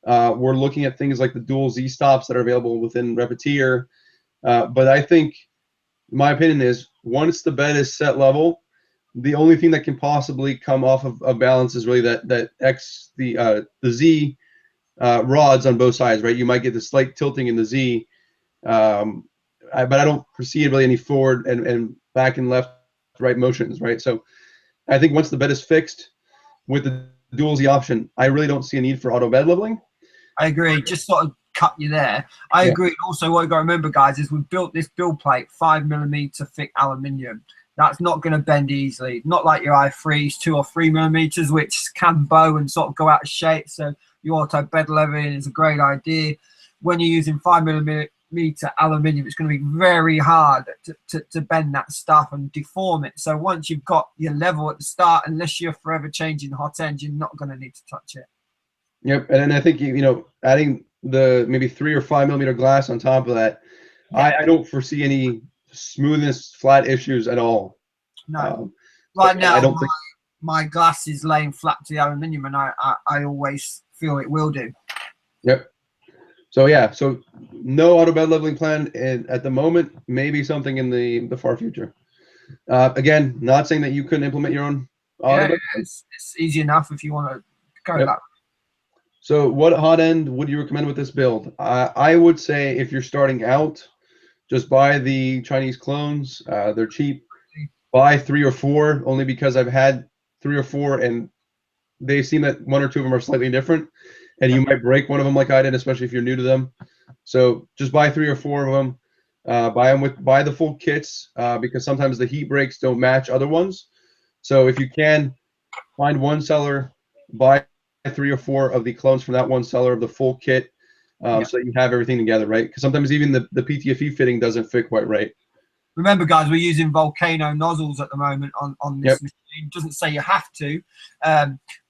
Speaker 1: We're looking at things like the dual Z stops that are available within Repetier. But I think, my opinion is, once the bed is set level, the only thing that can possibly come off of balance is really the Z rods on both sides, right? You might get the slight tilting in the Z, but I don't foresee really any forward and back and left, right motions, right? So I think once the bed is fixed with the dual Z option, I really don't see a need for auto bed leveling.
Speaker 2: I agree. Just sort of cut you there. I agree. Also, what you got to remember, guys, is we've built this build plate 5mm thick aluminium. That's not going to bend easily. Not like your i3s, 2 or 3 millimeters, which can bow and sort of go out of shape. So your auto bed leveling is a great idea. When you're using 5mm aluminium, it's going to be very hard to bend that stuff and deform it. So once you've got your level at the start, unless you're forever changing hot ends, you're not going to need to touch it.
Speaker 1: Yep, and then I think adding the maybe 3 or 5 millimeter glass on top of that, I don't foresee any smoothness, flat issues at all.
Speaker 2: No, right now I don't think my glass is laying flat to the aluminium, and I always feel it will do.
Speaker 1: Yep. So yeah, so no auto bed leveling plan at the moment. Maybe something in the far future. Again, not saying that you couldn't implement your own auto bed.
Speaker 2: It's easy enough if you want to go that way.
Speaker 1: So what hot end would you recommend with this build? I would say if you're starting out, just buy the Chinese clones. They're cheap. Buy 3 or 4, only because I've had 3 or 4 and they seem that 1 or 2 of them are slightly different, and you might break one of them like I did, especially if you're new to them. So just buy 3 or 4 of them. Buy the full kits because sometimes the heat breaks don't match other ones. So if you can find one seller, buy 3 or 4 of the clones from that one seller of the full kit, so you have everything together, right? Because sometimes even the PTFE fitting doesn't fit quite right.
Speaker 2: Remember, guys, we're using Volcano nozzles at the moment on this machine. It doesn't say you have to,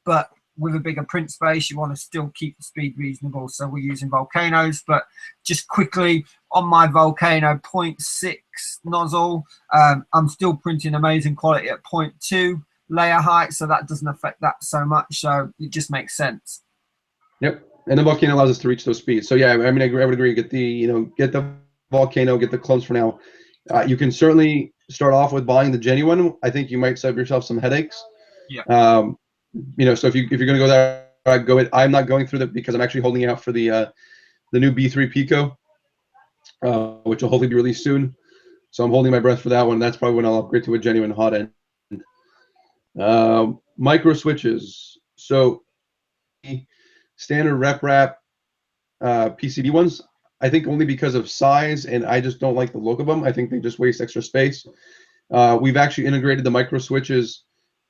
Speaker 2: but with a bigger print space, you want to still keep the speed reasonable. So we're using Volcanos. But just quickly, on my Volcano 0.6 nozzle, I'm still printing amazing quality at 0.2 layer height, so that doesn't affect that so much. So it just makes sense.
Speaker 1: Yep, and the Volcano allows us to reach those speeds. So yeah, I mean, I would agree. Get the Volcano, get the clones for now. You can certainly start off with buying the genuine. I think you might save yourself some headaches.
Speaker 2: Yeah.
Speaker 1: So if you're going to go there, go it. I'm not going through that because I'm actually holding out for the new B3 Pico, which will hopefully be released soon. So I'm holding my breath for that one. That's probably when I'll upgrade to a genuine hot end. Micro switches. So standard rep wrap PCB ones, I think only because of size, and I just don't like the look of them. I think they just waste extra space. We've actually integrated the micro switches.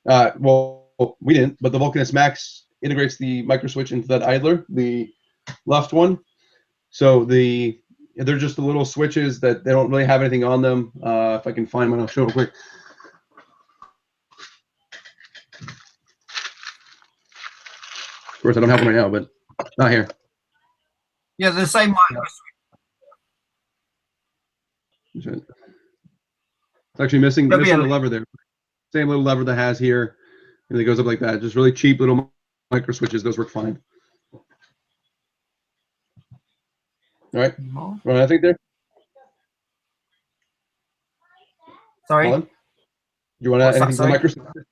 Speaker 1: Well, we didn't, but the Vulcanus Max integrates the micro switch into that idler, the left one. So they're just the little switches that they don't really have anything on them. If I can find one, I'll show real quick. Of course, I don't have them right now, but not here.
Speaker 2: Yeah, the same micro
Speaker 1: switch. It's actually missing the lever there. Same little lever that has here, and it goes up like that. Just really cheap little micro switches. Those work fine. All right. I think there.
Speaker 2: Sorry.
Speaker 1: Colin? Do you want to add anything to the micro switches?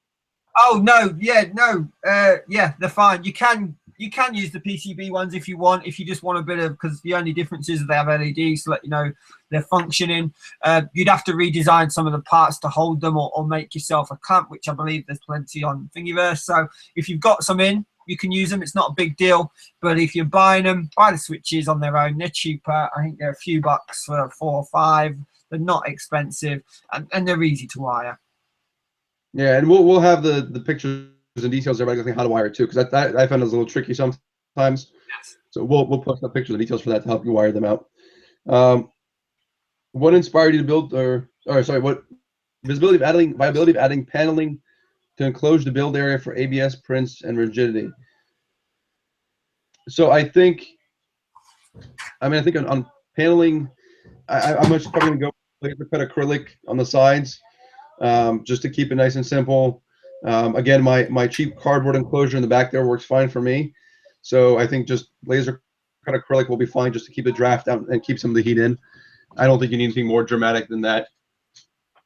Speaker 2: Oh no, yeah, no, yeah, they're fine. You can use the PCB ones if you want. If you just want a bit of, because the only difference is they have LEDs to let you know they're functioning. You'd have to redesign some of the parts to hold them, or make yourself a clamp, which I believe there's plenty on Thingiverse. So if you've got some in, you can use them. It's not a big deal. But if you're buying them, buy the switches on their own. They're cheaper. I think they're a few bucks for 4 or 5. They're not expensive, and they're easy to wire.
Speaker 1: Yeah, and we'll have the pictures and details there about how to wire it too, because I found it was a little tricky sometimes.
Speaker 2: Yes.
Speaker 1: So we'll post the pictures and details for that to help you wire them out. What inspired you to build, what viability of adding paneling to enclose the build area for ABS prints and rigidity? So I think on paneling, I'm just probably gonna go laser cut acrylic on the sides. Just to keep it nice and simple. Again, my cheap cardboard enclosure in the back there works fine for me. So I think just laser cut acrylic will be fine just to keep the draft out and keep some of the heat in. I don't think you need anything more dramatic than that.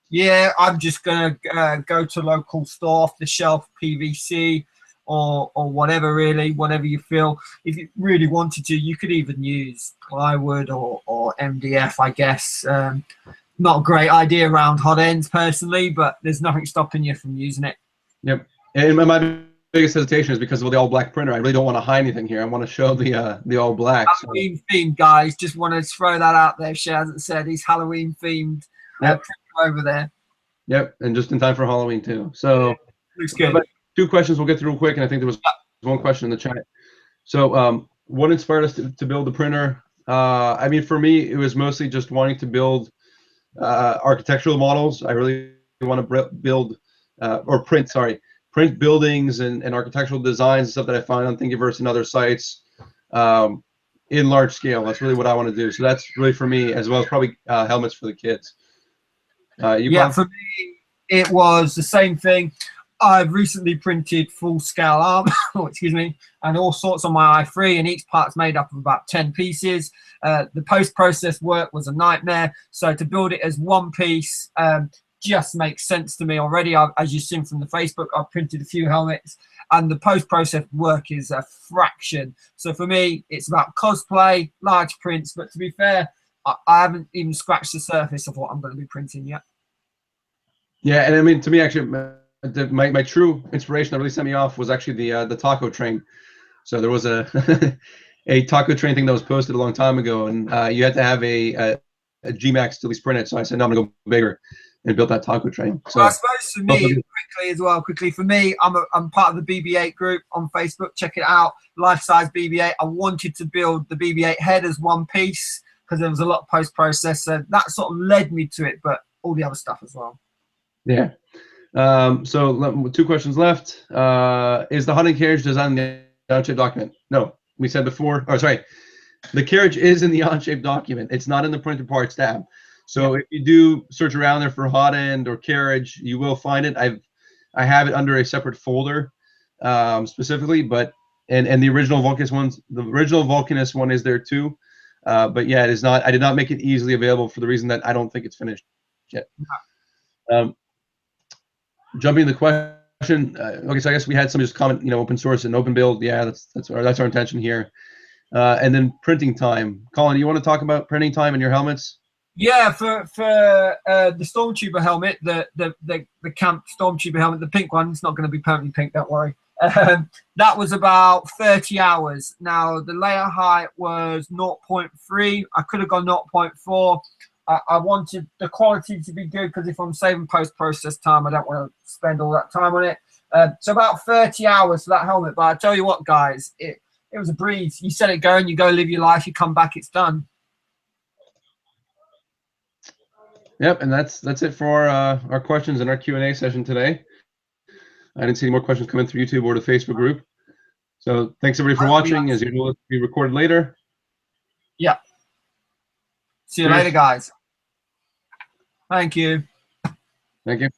Speaker 2: Yeah, I'm just going to go to local store, off the shelf PVC or whatever, really, whatever you feel. If you really wanted to, you could even use plywood or MDF, I guess. Not a great idea around hot ends personally, but there's nothing stopping you from using it.
Speaker 1: Yep. And my biggest hesitation is because of the all black printer. I really don't want to hide anything here. I want to show the all black.
Speaker 2: Halloween themed, guys. Just want to throw that out there. Shaz said he's Halloween themed printer over there.
Speaker 1: Yep, and just in time for Halloween too. So
Speaker 2: looks good.
Speaker 1: 2 questions we'll get through real quick, and I think there was one question in the chat. So what inspired us to build the printer? I mean, for me, it was mostly just wanting to build architectural models. I really want to build print buildings and architectural designs and stuff that I find on Thingiverse and other sites in large scale. That's really what I want to do. So that's really for me, as well as probably helmets for the kids. For
Speaker 2: me, it was the same thing. I've recently printed full-scale armor, excuse me, and all sorts on my i3, and each part's made up of about 10 pieces. The post-process work was a nightmare, so to build it as one piece just makes sense to me already. As you've seen from the Facebook, I've printed a few helmets, and the post-process work is a fraction. So for me, it's about cosplay, large prints. But to be fair, I haven't even scratched the surface of what I'm going to be printing yet.
Speaker 1: Yeah, and I mean, to me, actually, my true inspiration that really set me off was actually the taco train. So there was a a taco train thing that was posted a long time ago, and you had to have a G-Max to at least print it. So I said, no, I'm gonna go bigger, and built that taco train. So
Speaker 2: well, I suppose for me, quickly for me, I'm part of the BB-8 group on Facebook. Check it out, life-size BB-8. I wanted to build the BB-8 head as one piece because there was a lot of post-process, so that sort of led me to it, but all the other stuff as well.
Speaker 1: Yeah. So 2 questions left. Is the hunting carriage designed in the on-shape document? No, we said before. Oh, sorry. The carriage is in the on-shape document. It's not in the printed parts tab. So if you do search around there for hot end or carriage, you will find it. I have it under a separate folder specifically, but and the original Vulcanist one is there too. But yeah, it is not. I did not make it easily available for the reason that I don't think it's finished yet. Jumping to the question. Okay, so I guess we had somebody just comment, open source and open build. Yeah, that's our intention here. And then printing time. Colin, you want to talk about printing time in your helmets?
Speaker 2: Yeah, for the Stormtrooper helmet, the camp Stormtrooper helmet, the pink one, it's not going to be permanently pink, don't worry. That was about 30 hours. Now, the layer height was 0.3. I could have gone 0.4. I wanted the quality to be good because if I'm saving post-process time, I don't want to spend all that time on it. So about 30 hours for that helmet. But I tell you what, guys, it was a breeze. You set it going, you go live your life, you come back, it's done.
Speaker 1: Yep, and that's it for our questions in our Q&A session today. I didn't see any more questions coming through YouTube or the Facebook group. So thanks everybody for watching. As usual, it'll be recorded later.
Speaker 2: Yeah. See you later, guys. Thank you.
Speaker 1: Thank you.